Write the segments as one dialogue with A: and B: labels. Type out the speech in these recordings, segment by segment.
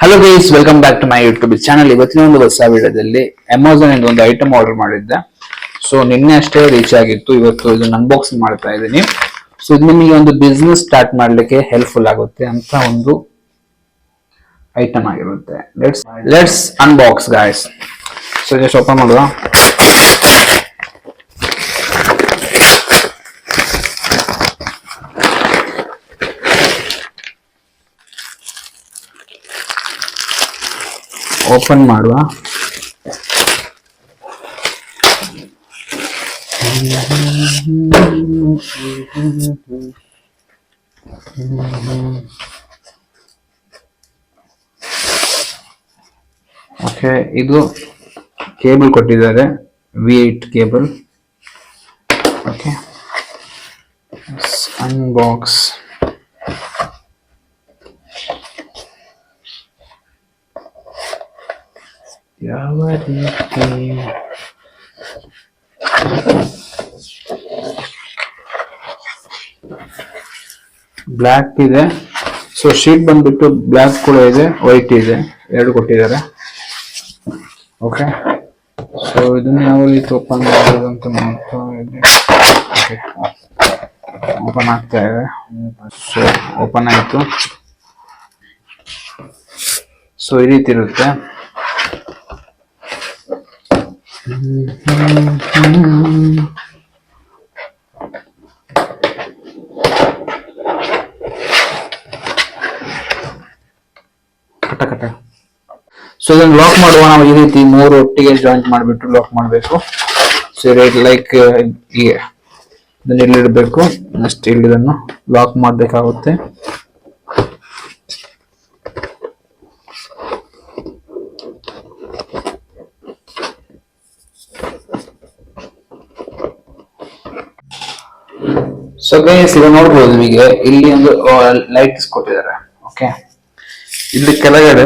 A: Hello guys, welcome back to my YouTube channel. ಇವತ್ತಿನ ಒಂದು ಹೊಸ ವಿಡಿಯೋದಲ್ಲಿ ಅಮೆಝಾನ್ ಇಂದ ಒಂದು ಐಟಮ್ ಆರ್ಡರ್ ಮಾಡಿದ್ದೆ. ಸೊ ನಿನ್ನೆ ಅಷ್ಟೇ ರೀಚ್ ಆಗಿತ್ತು. ಇವತ್ತು ಇದನ್ನ ಅನ್ಬಾಕ್ಸಿಂಗ್ ಮಾಡ್ತಾ ಇದ್ದೀನಿ. ಸೊ ಇದು ನಿಮಗೆ ಒಂದು ಬಿಸ್ನೆಸ್ ಸ್ಟಾರ್ಟ್ ಮಾಡ್ಲಿಕ್ಕೆ ಹೆಲ್ಪ್ಫುಲ್ ಆಗುತ್ತೆ ಅಂತ ಒಂದು ಐಟಮ್ ಆಗಿರುತ್ತೆ. Let's unbox guys. So just open ಮಾಡುವ. ಓಪನ್ ಮಾಡುವ. ಓಕೆ, ಇದು ಕೇಬಲ್ ಕೊಟ್ಟಿದ್ದಾರೆ, V8 ಕೇಬಲ್. Okay, unbox. ಯಾವ ರೀತಿ ಬ್ಲ್ಯಾಕ್ ಇದೆ. ಸೊ ಶೀಟ್ ಬಂದ್ಬಿಟ್ಟು ಬ್ಲ್ಯಾಕ್ ಕೂಡ ಇದೆ, ವೈಟ್ ಇದೆ, ಎರಡು ಕೊಟ್ಟಿದ್ದಾರೆ. ಓಕೆ, ಸೊ ಇದನ್ನ ಯಾವ ರೀತಿ ಓಪನ್ ಮಾಡೋದು ಅಂತ ನೋಡ್ತಾ ಇದ್ದೆ. ಓಪನ್ ಆಗ್ತಾ ಇದೆ. ಸೊ ಓಪನ್ ಆಯ್ತು. ಸೊ ಈ ರೀತಿ ಇರುತ್ತೆ. ಸೊ ಇದನ್ನು ಲಾಕ್ ಮಾಡುವ. ನಾವು ಈ ರೀತಿ ಮೂರು ಒಟ್ಟಿಗೆ ಜಾಯಿಂಟ್ ಮಾಡಿಬಿಟ್ಟು ಲಾಕ್ ಮಾಡಬೇಕು. ಸೊ ಲೈಕ್ ಹೀಗೆ ಇದನ್ನ ಇಲ್ಲಿಡಬೇಕು. ನೆಕ್ಸ್ಟ್ ಇಲ್ಲಿ ಇದನ್ನು ಲಾಕ್ ಮಾಡಬೇಕಾಗುತ್ತೆ. ಸೊ ಗೈಸ್, ಈಗ ನೋಡ್ಬೋದು ನಿಮಗೆ ಇಲ್ಲಿ ಒಂದು ಲೈಟ್ಸ್ ಕೊಟ್ಟಿದ್ದಾರೆ. ಓಕೆ, ಇಲ್ಲಿ ಕೆಳಗಡೆ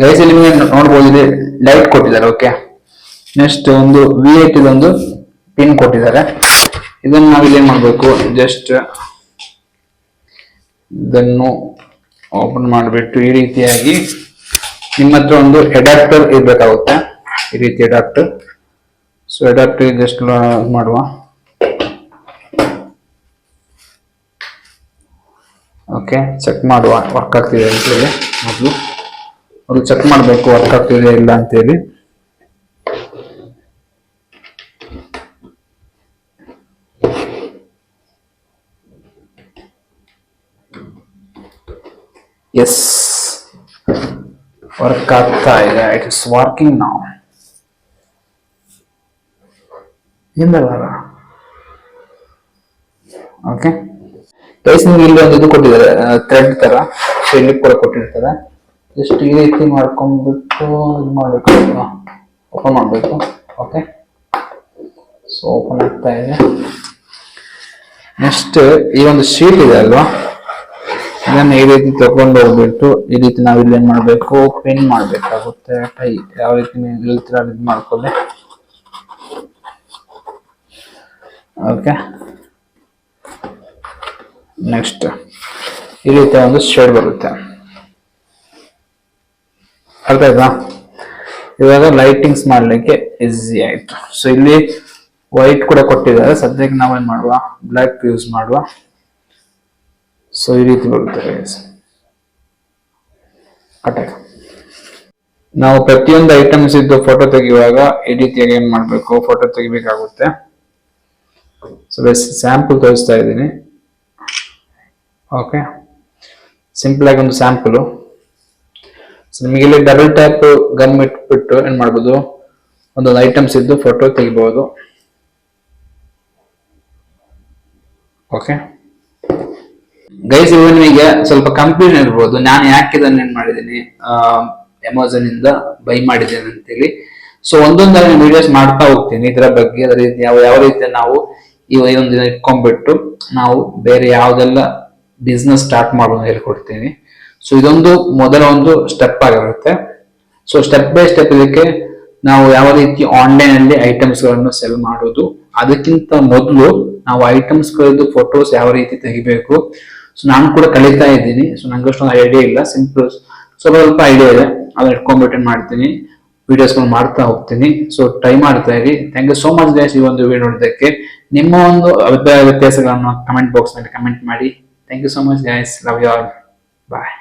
A: ಗೈಸ್ ಇಲ್ಲಿ ನಿಮಗೆ ನೋಡ್ಬೋದು, ಇಲ್ಲಿ ಲೈಟ್ ಕೊಟ್ಟಿದ್ದಾರೆ. ಓಕೆ, ನೆಕ್ಸ್ಟ್ ಒಂದು V8 ಇದೊಂದು ಪಿನ್ ಕೊಟ್ಟಿದ್ದಾರೆ. ಇದನ್ನು ನಾವು ಇಲ್ಲಿ ಏನ್ ಮಾಡ್ಬೇಕು, ಜಸ್ಟ್ ಇದನ್ನು ಓಪನ್ ಮಾಡಿಬಿಟ್ಟು ಈ ರೀತಿಯಾಗಿ ನಿಮ್ಮ ಹತ್ರ ಒಂದು ಅಡಾಪ್ಟರ್ ಇರ್ಬೇಕಾಗುತ್ತೆ. ಈ ರೀತಿ ಅಡಾಪ್ಟರ್. ಸೊ ಅಡಾಪ್ಟರ್ ಜಸ್ಟ್ ಮಾಡುವ. ಓಕೆ, ಚೆಕ್ ಮಾಡುವ ವರ್ಕ್ ಆಗ್ತಿದೆ ಅಂತೇಳಿ. ಮೊದಲು ಚೆಕ್ ಮಾಡಬೇಕು ವರ್ಕ್ ಆಗ್ತಿದೆ ಇಲ್ಲ ಅಂತೇಳಿ. ಎಸ್, ವರ್ಕ್ ಆಗ್ತಾ ಇದೆ. It is working now. ಹಿಂದಲ್ಲ. ಓಕೆ ಗೈಸ್, ನಿಮ್ಗೆ ಇಲ್ಲಿ ಒಂದು ಇದು ಕೊಟ್ಟಿದ್ದಾರೆ, ಥ್ರೆಡ್ ತರ. ಸೊ ಇಲ್ಲಿ ಕೂಡ ಕೊಟ್ಟಿರ್ತಾರೆ. ಜಸ್ಟ್ ಈ ರೀತಿ ಮಾಡ್ಕೊಂಡ್ಬಿಟ್ಟು ಇದು ಮಾಡಬೇಕು, ಓಪನ್ ಮಾಡಬೇಕು. ಓಕೆ, ಸೊ ಓಪನ್ ಆಗ್ತಾ ಇದೆ. ನೆಕ್ಸ್ಟ್ ಈ ಒಂದು ಶೀಟ್ ಇದೆ ಅಲ್ವಾ, ಇದನ್ನು ಈ ರೀತಿ ತಗೊಂಡು ಹೋಗ್ಬಿಟ್ಟು ಈ ರೀತಿ ನಾವು ಇಲ್ಲಿ ಏನ್ ಮಾಡ್ಬೇಕು, ಪಿನ್ ಮಾಡ್ಬೇಕಾಗುತ್ತೆ. ಟೈ ಯಾವ ರೀತಿ ಹೇಳ್ತೀರ ಇದು ಮಾಡ್ಕೊಳ್ಳಿ. ಓಕೆ, ನೆಕ್ಸ್ಟ್ ಈ ರೀತಿ ಒಂದು ಶೇಡ್ ಬರುತ್ತೆ. ಅರ್ಥ ಆಯ್ತಾ? ಇವಾಗ ಲೈಟಿಂಗ್ಸ್ ಮಾಡ್ಲಿಕ್ಕೆ ಈಸಿ ಆಯ್ತು. ಸೊ ಇಲ್ಲಿ ವೈಟ್ ಕೂಡ ಕೊಟ್ಟಿದ್ದಾರೆ. ಸದ್ಯಕ್ಕೆ ನಾವೇನ್ ಮಾಡುವ, ಬ್ಲ್ಯಾಕ್ ಯೂಸ್ ಮಾಡುವ. ಸೊ ಈ ರೀತಿ ಬರುತ್ತೆ. ನಾವು ಪ್ರತಿಯೊಂದು ಐಟಮ್ಸ್ ಇದ್ದು ಫೋಟೋ ತೆಗೆಯುವಾಗ ಈ ರೀತಿಯಾಗಿ ಏನ್ ಮಾಡ್ಬೇಕು, ಫೋಟೋ ತೆಗಿಬೇಕಾಗುತ್ತೆ. ಸೊ ಸ್ಯಾಂಪಲ್ ತೋರಿಸ್ತಾ ಇದ್ದೀನಿ. ಓಕೆ, ಸಿಂಪಲ್ ಆಗಿ ಒಂದು ಸ್ಯಾಂಪಲ್. ನಿಮಗೆ ಇಲ್ಲಿ ಡಬಲ್ ಟ್ಯಾಪ್ ಗಮ್ ಇಟ್ಬಿಟ್ಟು ಏನ್ ಮಾಡ್ಬೋದು, ಒಂದೊಂದು ಐಟಮ್ಸ್ ಇದ್ದು ಫೋಟೋ ತೆಗಿಬಹುದು. ಓಕೆ ಗೈಸ್, ಇವಾಗ ನಿಮಗೆ ಸ್ವಲ್ಪ ಕನ್ಫ್ಯೂಷನ್ ಇರ್ಬೋದು, ನಾನು ಯಾಕೆ ಇದನ್ನ ಏನ್ ಮಾಡಿದ್ದೀನಿ, ಅಮೆಝಾನ್ ಇಂದ ಬೈ ಮಾಡಿದ್ದೇನೆ ಅಂತೇಳಿ. ಸೊ ಒಂದೊಂದಾಗಿ ವಿಡಿಯೋಸ್ ಮಾಡ್ತಾ ಹೋಗ್ತೀನಿ ಇದರ ಬಗ್ಗೆ. ಅದೇ ರೀತಿ ಯಾವ ರೀತಿ ನಾವು ಈ ಒಂದು ದಿನ ಇಟ್ಕೊಂಡ್ಬಿಟ್ಟು ನಾವು ಬೇರೆ ಯಾವ್ದೆಲ್ಲ ಬಿಸ್ನೆಸ್ ಸ್ಟಾರ್ಟ್ ಮಾಡೋದು ಹೇಳ್ಕೊಡ್ತೀನಿ. ಸೊ ಇದೊಂದು ಮೊದಲ ಒಂದು ಸ್ಟೆಪ್ ಆಗಿರುತ್ತೆ. ಸೊ ಸ್ಟೆಪ್ ಬೈ ಸ್ಟೆಪ್ ಇದಕ್ಕೆ ನಾವು ಯಾವ ರೀತಿ ಆನ್ಲೈನ್ ಅಲ್ಲಿ ಐಟಮ್ಸ್ ಗಳನ್ನು ಸೆಲ್ ಮಾಡೋದು, ಅದಕ್ಕಿಂತ ಮೊದಲು ನಾವು ಐಟಮ್ಸ್ ಗಳದ್ದು ಫೋಟೋಸ್ ಯಾವ ರೀತಿ ತೆಗಿಬೇಕು. ಸೊ ನಾನು ಕೂಡ ಕಲಿತಾ ಇದ್ದೀನಿ. ಸೊ ನಂಗೆ ಅಷ್ಟೊಂದು ಐಡಿಯಾ ಇಲ್ಲ, ಸಿಂಪಲ್. ಸೊ ಸ್ವಲ್ಪ ಐಡಿಯಾ ಇದೆ, ಅದನ್ನ ಇಟ್ಕೊಂಡ್ಬಿಟ್ಟು ಮಾಡ್ತೀನಿ, ವಿಡಿಯೋಸ್ಗಳು ಮಾಡ್ತಾ ಹೋಗ್ತೀನಿ. ಸೊ ಟ್ರೈ ಮಾಡ್ತಾ ಇರಿ. Thank you so much guys ಈ ಒಂದು ವಿಡಿಯೋ ನೋಡೋದಕ್ಕೆ. ನಿಮ್ಮ ಒಂದು ಅಭಿಪ್ರಾಯ ವ್ಯತ್ಯಾಸಗಳನ್ನು ಕಮೆಂಟ್ ಬಾಕ್ಸ್ ನಲ್ಲಿ ಕಮೆಂಟ್ ಮಾಡಿ. Thank you so much guys, love you all, bye.